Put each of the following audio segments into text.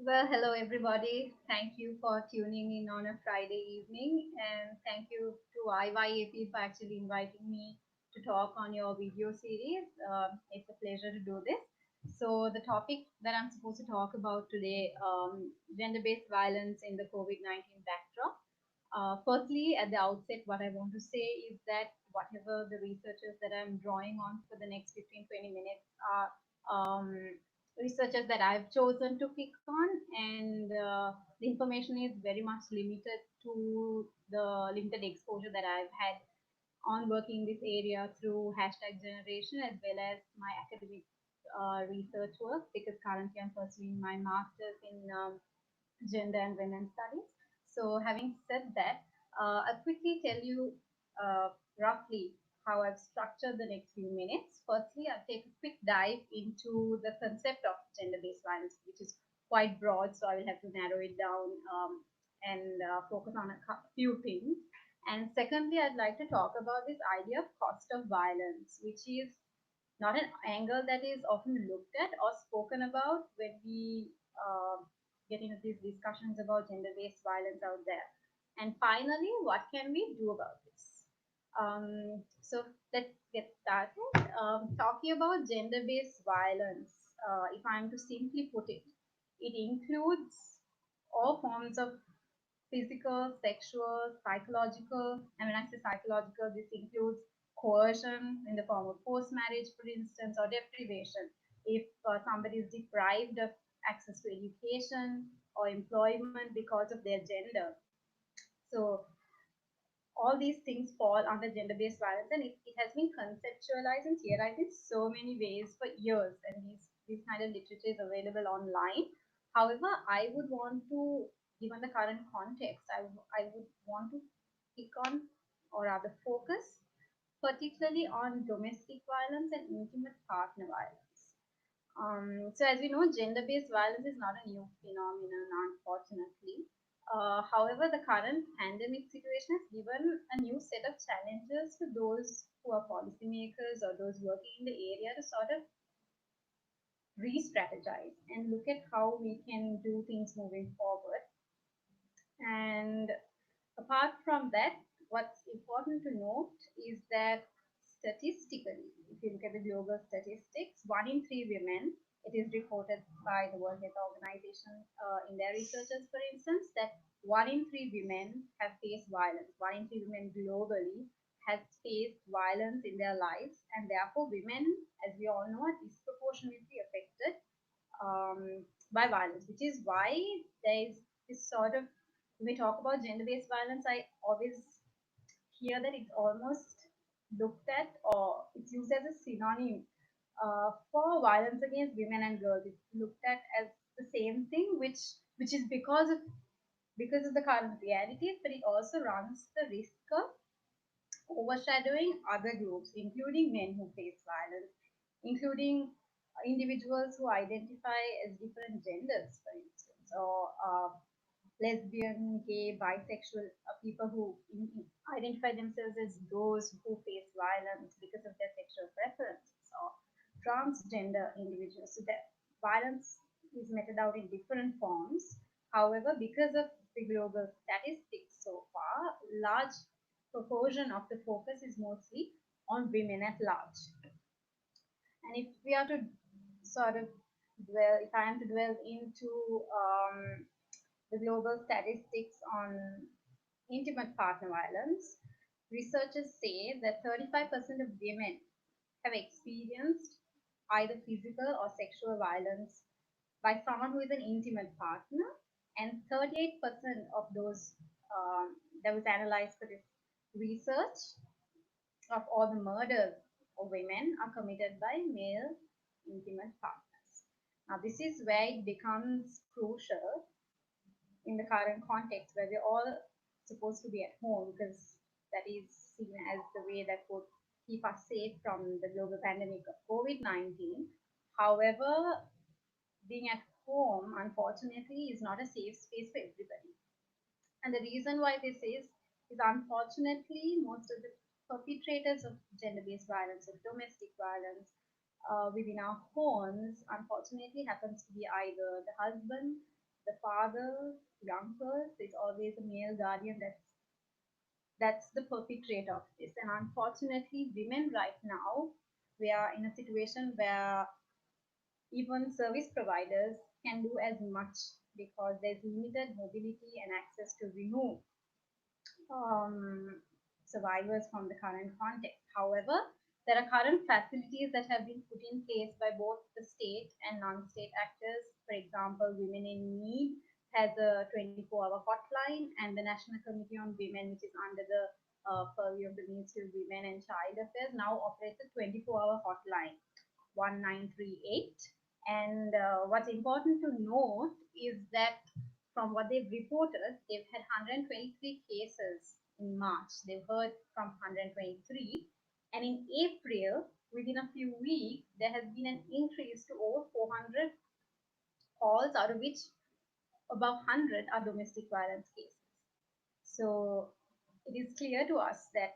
Well, hello everybody. Thank you for tuning in on a Friday evening, and thank you to IYAP for actually inviting me to talk on your video series. It's a pleasure to do this. So, the topic that I'm supposed to talk about today, gender-based violence in the COVID-19 backdrop. Firstly, at the outset, what I want to say is that whatever the researchers that I'm drawing on for the next 15 20 minutes are researchers that I've chosen to pick on, and the information is very much limited to the limited exposure that I've had on working in this area through hashtag generation as well as my academic research work because currently I'm pursuing my master's in gender and women studies. So, having said that, I'll quickly tell you roughly how I've structured the next few minutes. Firstly, I'll take a quick dive into the concept of gender based violence, which is quite broad, so I will have to narrow it down and focus on a few things. And secondly, I'd like to talk about this idea of cost of violence, which is not an angle that is often looked at or spoken about when we get into these discussions about gender based violence out there. And finally, what can we do about this? So let's get started. Talking about gender based violence, if I'm to simply put it, it includes all forms of physical, sexual, psychological. And when I say psychological, this includes coercion in the form of forced marriage, for instance, or deprivation. If somebody is deprived of access to education or employment because of their gender. So all these things fall under gender-based violence, and it has been conceptualized and theorized in so many ways for years, and these kind of literature is available online. However, I would want to, given the current context, I would want to pick on, or rather focus, particularly on domestic violence and intimate partner violence. So as we know, gender-based violence is not a new phenomenon, unfortunately. However, the current pandemic situation has given a new set of challenges to those who are policymakers or those working in the area to sort of re-strategize and look at how we can do things moving forward. And apart from that, what's important to note is that statistically, if you look at the global statistics, 1 in 3 women, it is reported by the World Health Organization in their researchers, for instance, that 1 in 3 women have faced violence. 1 in 3 women globally has faced violence in their lives, and therefore, women, as we all know, are disproportionately affected by violence, which is why there is this sort of, when we talk about gender based violence, I always hear that it's almost looked at or it's used as a synonym for violence against women and girls. It's looked at as the same thing, which is because of the current realities, but it also runs the risk of overshadowing other groups, including men who face violence, including individuals who identify as different genders, for instance, or lesbian, gay, bisexual people who identify themselves as those who face violence because of their sexual preferences, or transgender individuals. So that violence is meted out in different forms. However, because of the global statistics so far, large proportion of the focus is mostly on women at large. And if we are to sort of dwell, if I am to dwell into the global statistics on intimate partner violence, researchers say that 35% of women have experienced either physical or sexual violence by someone who is an intimate partner, and 38% of those that was analyzed for this research of all the murders of women are committed by male intimate partners. Now, this is where it becomes crucial in the current context where we're all supposed to be at home because that is seen as the way that would keep us safe from the global pandemic of COVID 19. However, being at home, unfortunately, is not a safe space for everybody. And the reason why this is unfortunately most of the perpetrators of gender-based violence, of domestic violence within our homes, unfortunately happens to be either the husband the fathers, the uncles, there's always a male guardian that's the perpetrator of this. And unfortunately, women right now, we are in a situation where even service providers can do as much because there's limited mobility and access to remove um, survivors from the current context. However, there are current facilities that have been put in place by both the state and non-state actors. For example, Women in Need has a 24-hour hotline, and the National Committee on Women, which is under the purview of the Ministry of Women and Child Affairs, now operates a 24-hour hotline 1938. And what's important to note is that from what they've reported, they've had 123 cases in March. They've heard from 123. And in April, within a few weeks, there has been an increase to over 400 calls, out of which above 100 are domestic violence cases. So it is clear to us that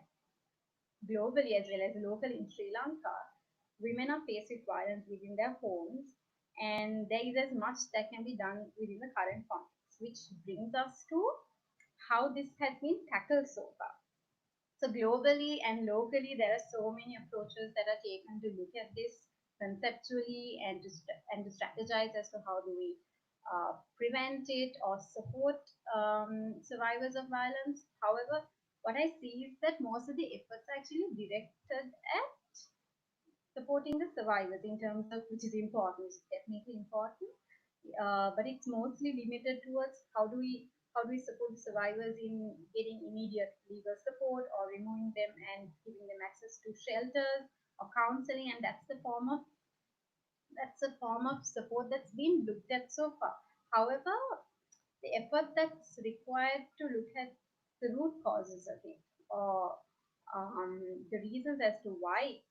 globally as well as locally in Sri Lanka, women are faced with violence within their homes, and there is as much that can be done within the current context, which brings us to how this has been tackled so far. So globally and locally, there are so many approaches that are taken to look at this conceptually and to strategize as to how do we prevent it or support survivors of violence. However, what I see is that most of the efforts are actually directed at supporting the survivors in terms of which is important, which is definitely important, but it's mostly limited towards how do we support the survivors in getting immediate legal support or removing them and giving them access to shelters or counseling, and that's a form of support that's been looked at so far. However, the effort that's required to look at the root causes of it or the reasons as to why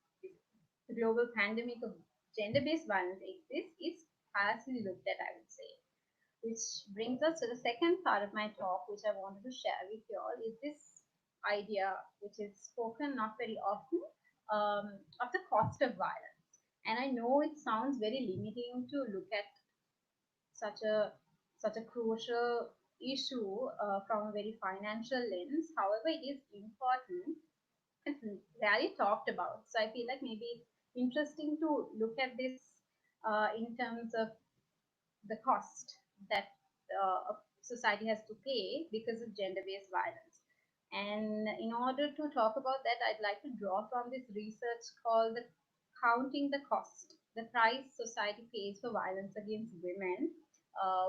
the global pandemic of gender-based violence exists is scarcely looked at, I would say. Which brings us to the second part of my talk, which I wanted to share with you all, is this idea, which is spoken not very often, of the cost of violence. And I know it sounds very limiting to look at such a crucial issue from a very financial lens. However, it is important. It's rarely talked about. So I feel like maybe it's interesting to look at this in terms of the cost that a society has to pay because of gender-based violence. And in order to talk about that, I'd like to draw from this research called the Counting the Cost, the Price Society Pays for Violence Against Women,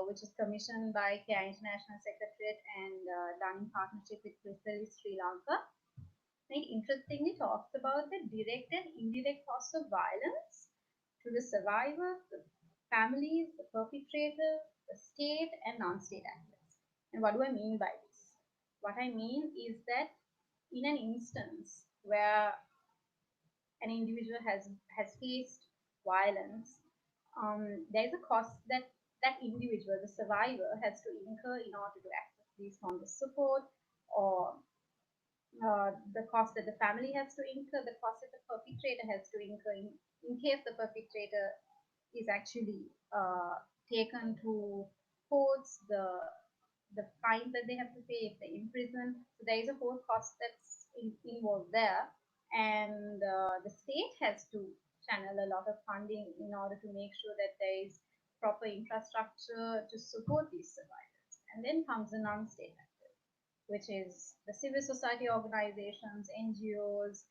which is commissioned by CARE International Secretariat and done in partnership with Crystal Sri Lanka. It interestingly talks about the direct and indirect costs of violence to the survivor, the families, the perpetrator, the state, and non-state actors. And what do I mean by this? What I mean is that in an instance where an individual has faced violence, there is a cost that that individual, the survivor, has to incur in order to access these forms of support, or the cost that the family has to incur, the cost that the perpetrator has to incur in case the perpetrator is actually taken to courts, the fines that they have to pay if they're in prison. So there is a whole cost that's involved there, and the state has to channel a lot of funding in order to make sure that there is proper infrastructure to support these survivors. And then comes the non-state, which is the civil society organizations, NGOs,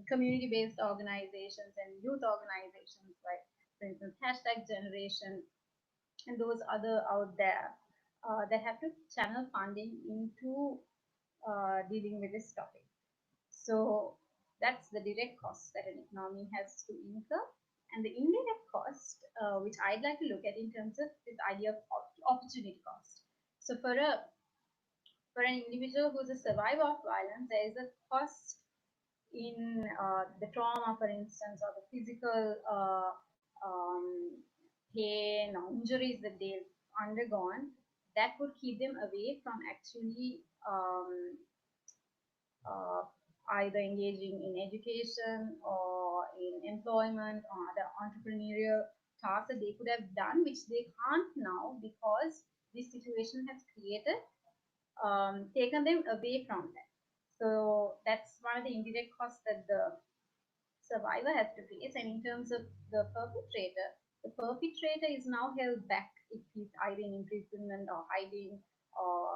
community-based organizations, and youth organizations like, for instance, hashtag generation, and those other out there that have to channel funding into dealing with this topic. So that's the direct cost that an economy has to incur. And the indirect cost, which I'd like to look at in terms of this idea of opportunity cost. So for an individual who's a survivor of violence, there is a cost in the trauma, for instance, or the physical pain or injuries that they've undergone that would keep them away from actually uh, either engaging in education or in employment or other entrepreneurial tasks that they could have done, which they can't now because this situation has created, taken them away from that. So that's one of the indirect costs that the survivor has to face. And in terms of the perpetrator is now held back if he's either in imprisonment or hiding or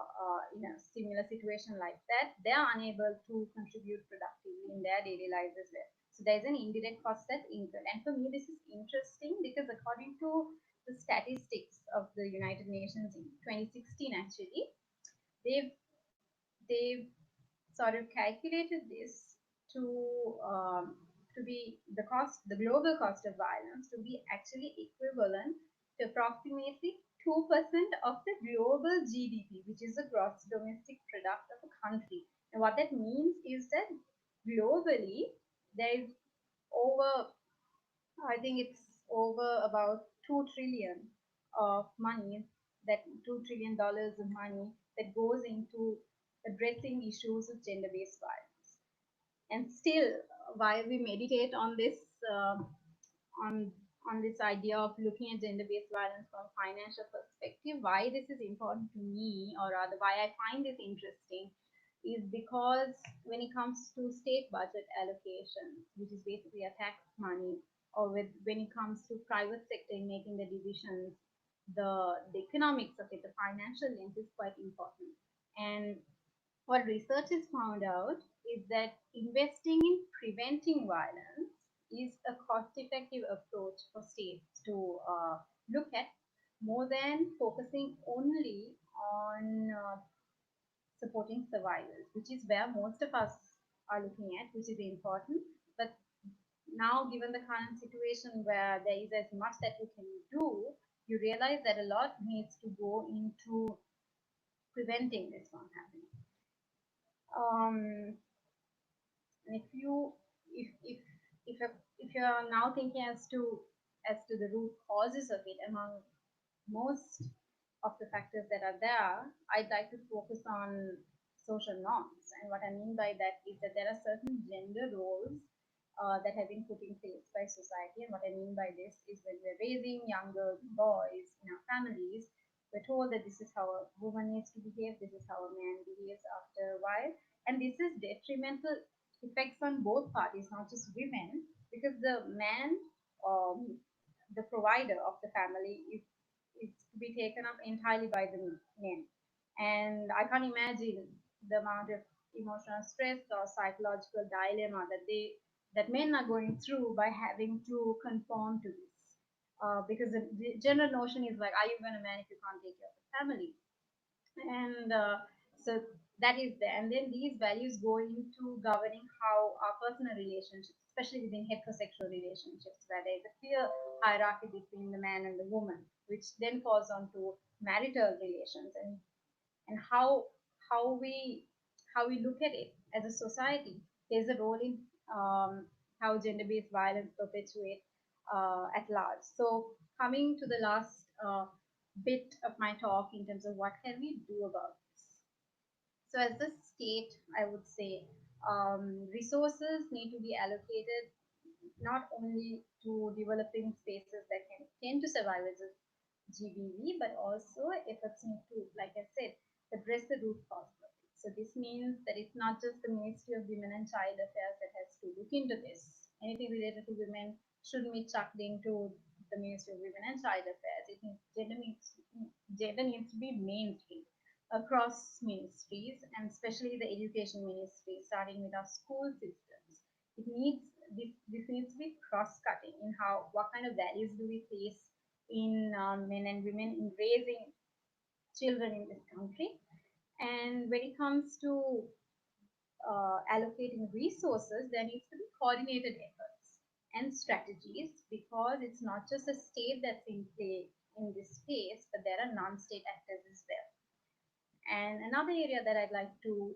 in a similar situation like that. They are unable to contribute productively in their daily lives as well. So there's an indirect cost that's incurred. And for me, this is interesting because according to the statistics of the United Nations in 2016, actually, they've they've sort of calculated this to be the global cost of violence to be actually equivalent to approximately 2% of the global GDP, which is the gross domestic product of a country. And what that means is that globally there is over, I think it's over about 2 trillion of money, that $2 trillion of money that goes into addressing issues of gender-based violence. And still, while we meditate on this, on on this idea of looking at gender-based violence from a financial perspective, why this is important to me, or rather why I find this interesting, is because when it comes to state budget allocation, which is basically a tax money, or when it comes to private sector in making the decisions, the economics of it, the financial lens is quite important. And what research has found out is that investing in preventing violence is a cost effective approach for states to look at, more than focusing only on supporting survivors, which is where most of us are looking at, which is important. But now, given the current situation where there is as much that you can do, you realize that a lot needs to go into preventing this from happening. Um, And if you're, if you're now thinking as to the root causes of it, among most of the factors that are there, I'd like to focus on social norms. And what I mean by that is that there are certain gender roles that have been put in place by society. And what I mean by this is when we're raising younger boys in our families, we're told that this is how a woman needs to behave, this is how a man behaves after a while. And this is detrimental effects on both parties, not just women, because the man, um, the provider of the family, is to be taken up entirely by the men. And I can't imagine the amount of emotional stress or psychological dilemma that men are going through by having to conform to this. Because the general notion is like, are you even a man if you can't take care of the family? And so that is there. And then these values go into governing how our personal relationships, especially within heterosexual relationships, where there is a clear hierarchy between the man and the woman, which then falls onto marital relations, and how we how we look at it as a society plays a role in how gender-based violence perpetuate at large. So coming to the last bit of my talk in terms of what can we do about this. So as the state, I would say resources need to be allocated not only to developing spaces that can tend to survivors of GBV, but also efforts need to, like I said, address the root cause of it. So this means that it's not just the Ministry of Women and Child Affairs that has to look into this. Anything related to women shouldn't be chucked into the Ministry of Women and Child Affairs. It needs, gender needs to be mainstream across ministries, and especially the education ministry, starting with our school systems. It needs this needs to be cross-cutting in how what kind of values do we place in men and women in raising children in this country. And when it comes to allocating resources, there needs to be coordinated efforts and strategies, because it's not just a state that's in play in this space, but there are non-state actors as well. And another area that I'd like to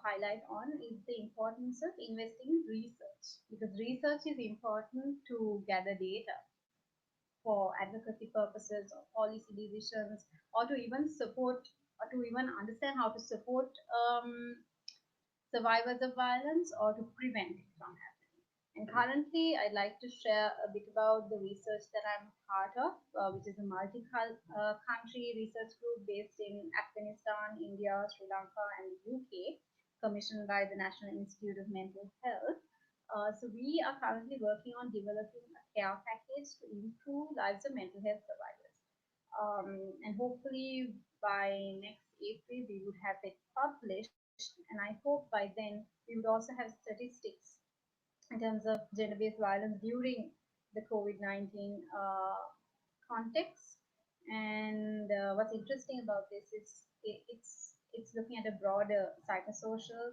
highlight on is the importance of investing in research, because research is important to gather data for advocacy purposes or policy decisions, or to even support, or to even understand how to support survivors of violence, or to prevent it from happening. And currently, I'd like to share a bit about the research that I'm part of, which is a multi-country research group based in Afghanistan, India, Sri Lanka, and the UK, commissioned by the National Institute of Mental Health. So we are currently working on developing a care package to improve lives of mental health survivors. And hopefully by next April, we would have it published. And I hope by then we would also have statistics in terms of gender-based violence during the COVID-19 context. And what's interesting about this is it's looking at a broader psychosocial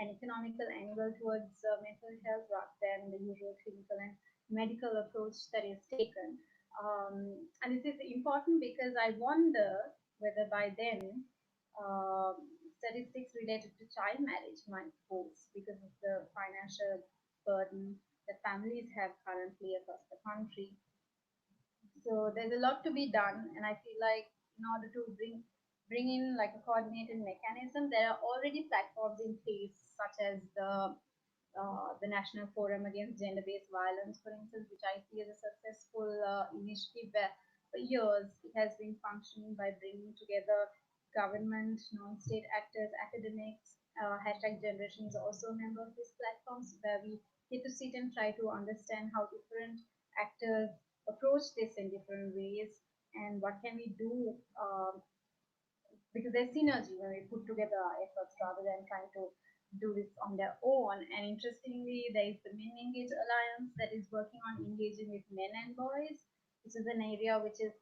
and economical angle towards mental health rather than the usual clinical and medical approach that is taken. And this is important because I wonder whether by then statistics related to child marriage might boost because of the financial burden that families have currently across the country. So there's a lot to be done, and I feel like in order to bring in like a coordinated mechanism, there are already platforms in place, such as the National Forum Against Gender-Based Violence, for instance, which I see as a successful initiative where for years it has been functioning by bringing together government, non-state actors, academics. Hashtag Generation is also a member of these platforms where we get to sit and try to understand how different actors approach this in different ways and what can we do because there's synergy when we put together our efforts rather than trying to do this on their own. And interestingly, there is the Men Engage Alliance that is working on engaging with men and boys, which is an area which is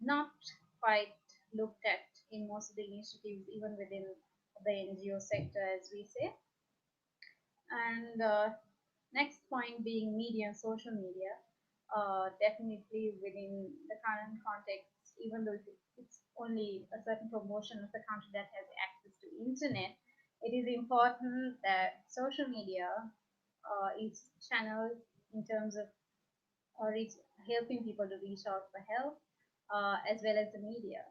not quite looked at in most of the initiatives, even within the NGO sector, as we say. And next point being media and social media. Definitely within the current context, even though it's only a certain proportion of the country that has access to internet, it is important that social media is channeled in terms of reach, helping people to reach out for help, as well as the media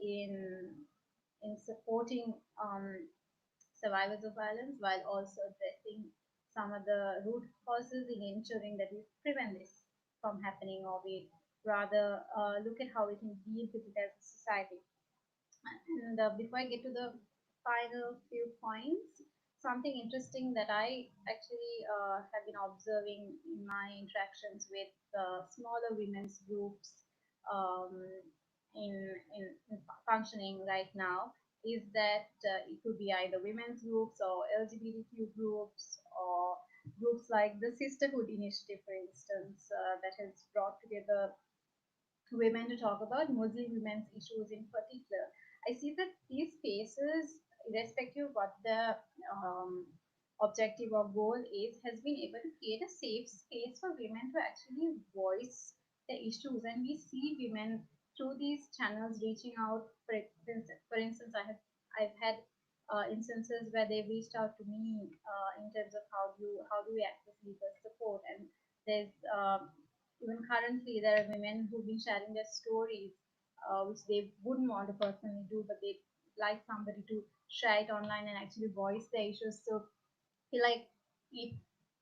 in supporting survivors of violence while also addressing some of the root causes in ensuring that we prevent this from happening or we rather look at how we can deal with it as a society. And before I get to the final few points, something interesting that I actually have been observing in my interactions with smaller women's groups um, in, in functioning right now is that it could be either women's groups or LGBTQ groups or groups like the Sisterhood Initiative, for instance, that has brought together women to talk about Muslim women's issues in particular. I see that these spaces, irrespective of what the objective or goal is, has been able to create a safe space for women to actually voice the issues. And we see women through these channels reaching out. For instance, I've had instances where they've reached out to me in terms of how do we access legal support, and there's even currently, there are women who've been sharing their stories, which they wouldn't want to personally do, but they like somebody to share it online and actually voice their issues. So, I feel like if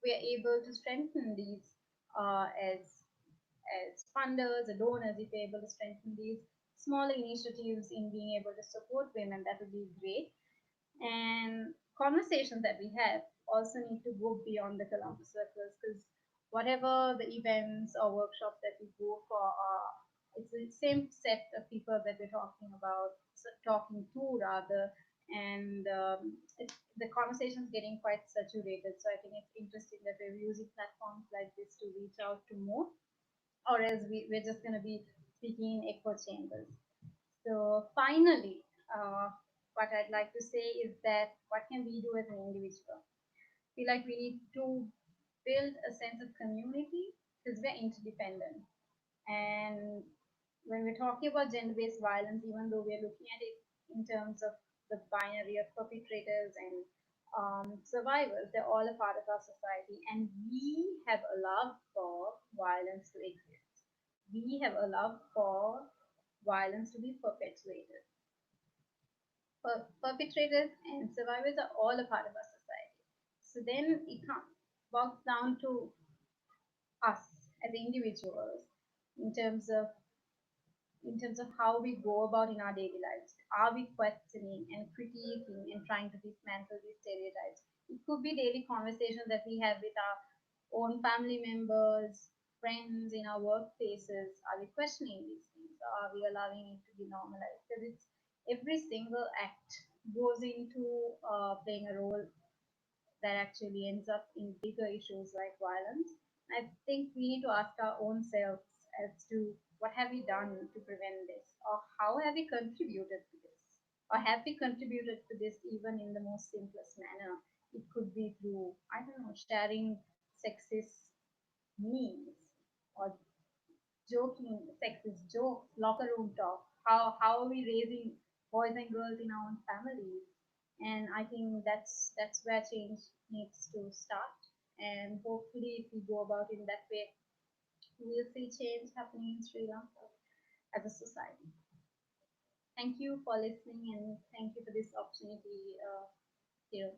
we're able to strengthen these as funders or donors, if we're able to strengthen these smaller initiatives in being able to support women, that would be great. And conversations that we have also need to go beyond the Columbus circles because whatever the events or workshops that we go for are, it's the same set of people that we're talking about, talking to rather, and the conversation is getting quite saturated. So I think it's interesting that we're using platforms like this to reach out to more, or else we're just going to be speaking in echo chambers. So finally, what I'd like to say is that what can we do as an individual? I feel like we need to build a sense of community because we're interdependent. And when we're talking about gender-based violence, even though we're looking at it in terms of the binary of perpetrators and survivors, they're all a part of our society, and we have allowed for violence to exist. We have allowed for violence to be perpetuated. Perpetrators and survivors are all a part of our society. So then it boils down to us as individuals in terms of how we go about in our daily lives. Are we questioning and critiquing and trying to dismantle these stereotypes? It could be daily conversations that we have with our own family members, friends, in our workplaces. Are we questioning these things? Or are we allowing it to be normalized? Because it's every single act goes into playing a role that actually ends up in bigger issues like violence. I think we need to ask our own selves as to what have we done to prevent this, or how have we contributed to this, or have we contributed to this even in the most simplest manner. It could be through, I don't know, sharing sexist memes or joking, sexist jokes, locker room talk. How are we raising boys and girls in our own families? And I think that's where change needs to start. And hopefully, if we go about in that way, we'll see change happening in Sri Lanka as a society. Thank you for listening, and thank you for this opportunity here.